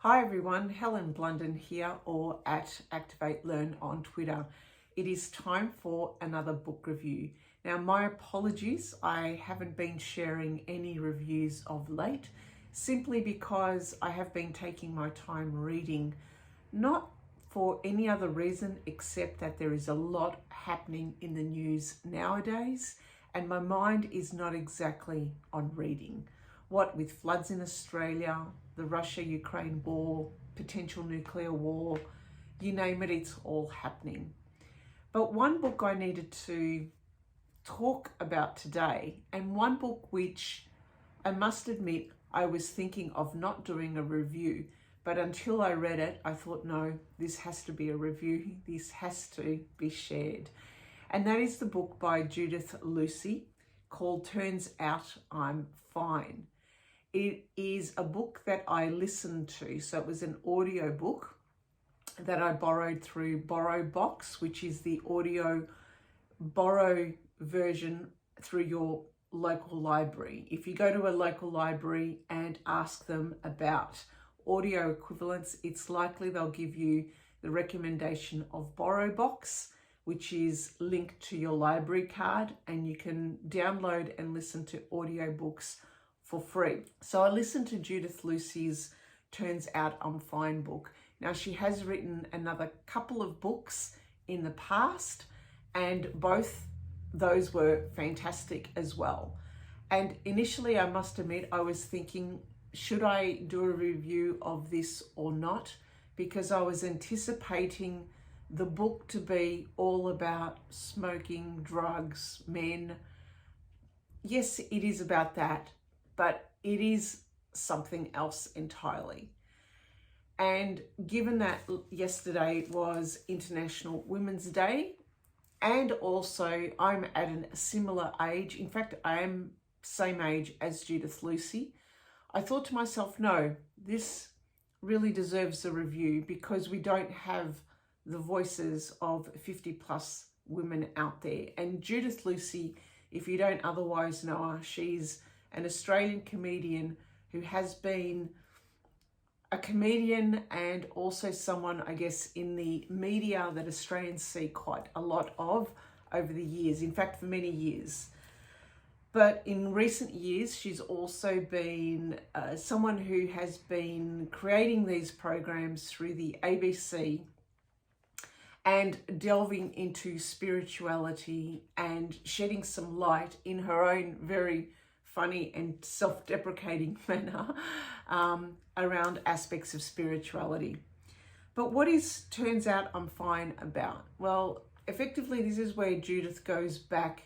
Hi everyone, Helen Blunden here, or at Activate Learn on Twitter. It is time for another book review. Now, my apologies, I haven't been sharing any reviews of late, simply because I have been taking my time reading, not for any other reason except that there is a lot happening in the news nowadays, and my mind is not exactly on reading. What with floods in Australia, the Russia-Ukraine war, potential nuclear war, you name it, it's all happening. But one book I needed to talk about today, and one book which I must admit I was thinking of not doing a review, but until I read it, I thought, no, this has to be a review. This has to be shared. And that is the book by Judith Lucy called Turns Out I'm Fine. It is a book that I listened to. So it was an audio book that I borrowed through BorrowBox, which is the audio borrow version through your local library. If you go to a local library and ask them about audio equivalents, it's likely they'll give you the recommendation of BorrowBox, which is linked to your library card, and you can download and listen to audiobooks for free. So I listened to Judith Lucy's Turns Out I'm Fine book. Now, she has written another couple of books in the past, and both those were fantastic as well. And initially, I must admit, I was thinking, should I do a review of this or not? Because I was anticipating the book to be all about smoking, drugs, men. Yes, it is about that, but it is something else entirely. And given that yesterday was International Women's Day, and also I'm at a similar age, in fact, I am same age as Judith Lucy, I thought to myself, no, this really deserves a review because we don't have the voices of 50 plus women out there. And Judith Lucy, if you don't otherwise know her, she's an Australian comedian who has been a comedian and also someone, I guess, in the media that Australians see quite a lot of over the years, in fact, for many years. But in recent years, she's also been someone who has been creating these programs through the ABC and delving into spirituality and shedding some light in her own very funny and self-deprecating manner around aspects of spirituality. But what Turns Out I'm Fine about? Well, effectively, this is where Judith goes back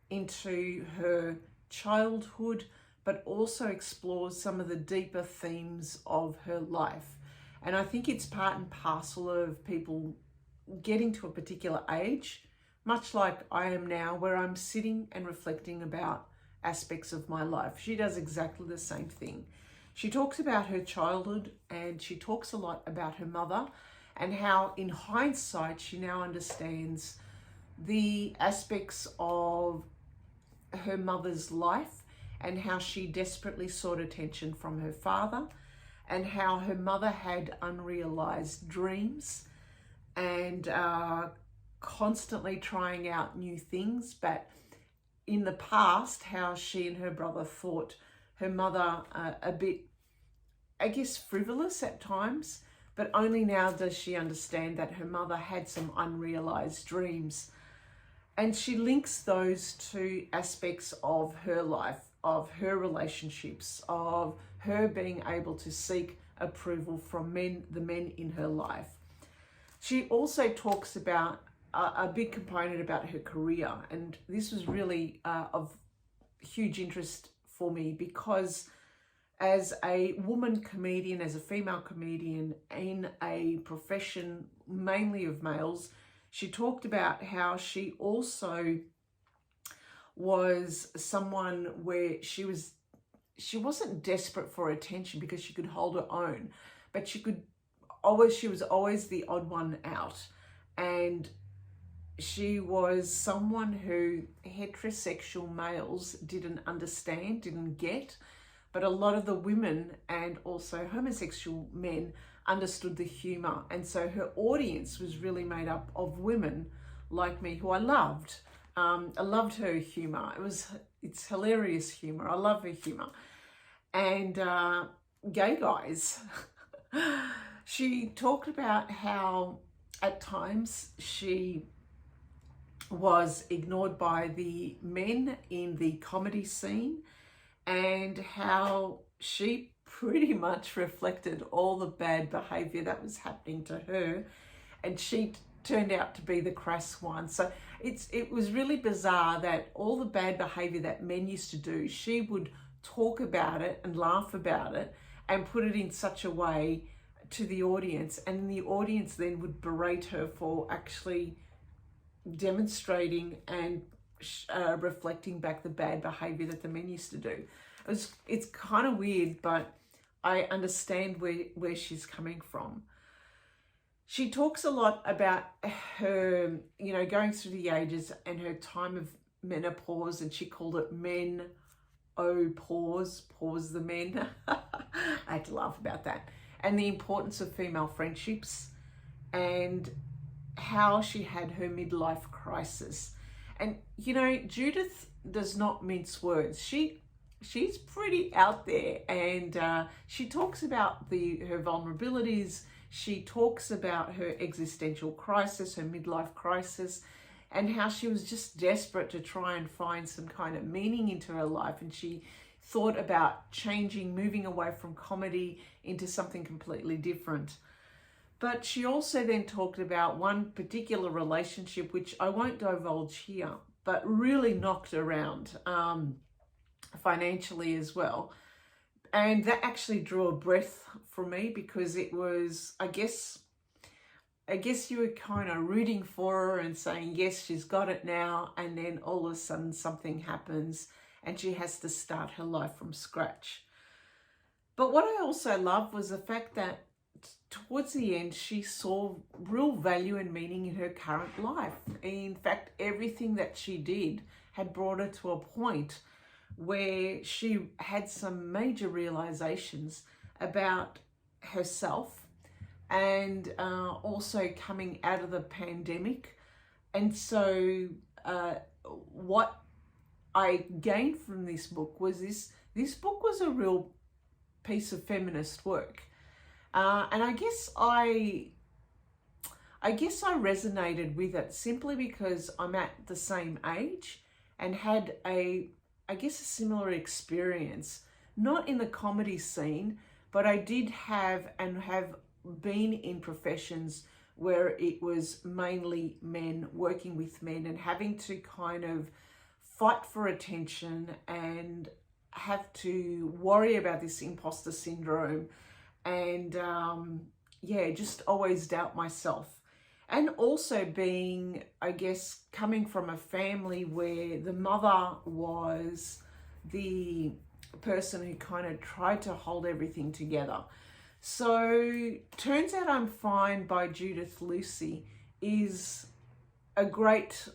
into her childhood, but also explores some of the deeper themes of her life. And I think it's part and parcel of people getting to a particular age, much like I am now, where I'm sitting and reflecting about aspects of my life. She does exactly the same thing. She talks about her childhood, and she talks a lot about her mother and how in hindsight she now understands the aspects of her mother's life and how she desperately sought attention from her father, and how her mother had unrealized dreams and constantly trying out new things, but in the past, how she and her brother thought her mother a bit, I guess, frivolous at times, but only now does she understand that her mother had some unrealized dreams. And she links those two aspects of her life, of her relationships, of her being able to seek approval from the men in her life. She also talks about a big component about her career, and this was really of huge interest for me because as a woman comedian, as a female comedian in a profession mainly of males, she talked about how she also was someone where she wasn't desperate for attention because she could hold her own, but she was always the odd one out. And she was someone who heterosexual males didn't understand, didn't get, but a lot of the women and also homosexual men understood the humor. And so her audience was really made up of women like me, who I loved. I loved her humor. It's hilarious humor. I love her humor. And gay guys. She talked about how at times she was ignored by the men in the comedy scene, and how she pretty much reflected all the bad behavior that was happening to her, and she turned out to be the crass one. So it was really bizarre that all the bad behavior that men used to do, she would talk about it and laugh about it and put it in such a way to the audience, and the audience then would berate her for actually demonstrating and reflecting back the bad behavior that the men used to do. It's kind of weird, but I understand where she's coming from. She talks a lot about her, going through the ages and her time of menopause, and she called it pause the men. I had to laugh about that. And the importance of female friendships, and how she had her midlife crisis. And, Judith does not mince words. She's pretty out there, and she talks about her vulnerabilities. She talks about her existential crisis, her midlife crisis, and how she was just desperate to try and find some kind of meaning into her life. And she thought about changing, moving away from comedy into something completely different. But she also then talked about one particular relationship, which I won't divulge here, but really knocked around financially as well. And that actually drew a breath for me, because it was, I guess you were kind of rooting for her and saying, yes, she's got it now. And then all of a sudden something happens and she has to start her life from scratch. But what I also loved was the fact that towards the end, she saw real value and meaning in her current life. In fact, everything that she did had brought her to a point where she had some major realizations about herself, and also coming out of the pandemic. And so what I gained from this book was this book was a real piece of feminist work. And I guess I resonated with it simply because I'm at the same age and had a similar experience, not in the comedy scene, but I did have been in professions where it was mainly men, working with men, and having to kind of fight for attention and have to worry about this imposter syndrome, and just always doubt myself. And also being, I guess, coming from a family where the mother was the person who kind of tried to hold everything together. So Turns Out I'm Fine by Judith Lucy is a great,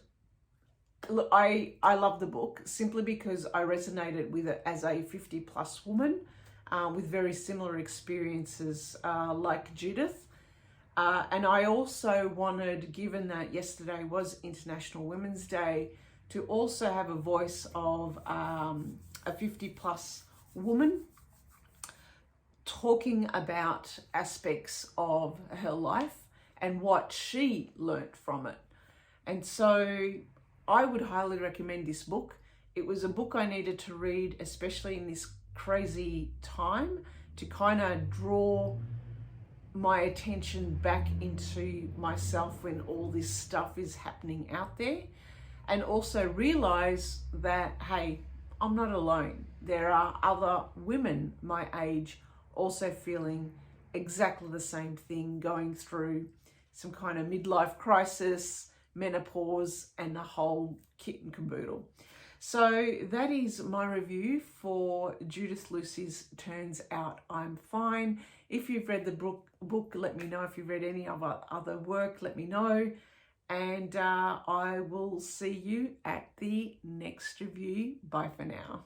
look, I love the book simply because I resonated with it as a 50 plus woman with very similar experiences like Judith. And I also wanted, given that yesterday was International Women's Day, to also have a voice of a 50 plus woman talking about aspects of her life and what she learnt from it. And so I would highly recommend this book. It was a book I needed to read, especially in this crazy time, to kind of draw my attention back into myself when all this stuff is happening out there, and also realize that, hey, I'm not alone. There are other women my age also feeling exactly the same thing, going through some kind of midlife crisis, menopause, and the whole kit and caboodle. So that is my review for Judith Lucy's Turns Out I'm Fine. If you've read the book, let me know. If you've read any other work, let me know. And I will see you at the next review. Bye for now.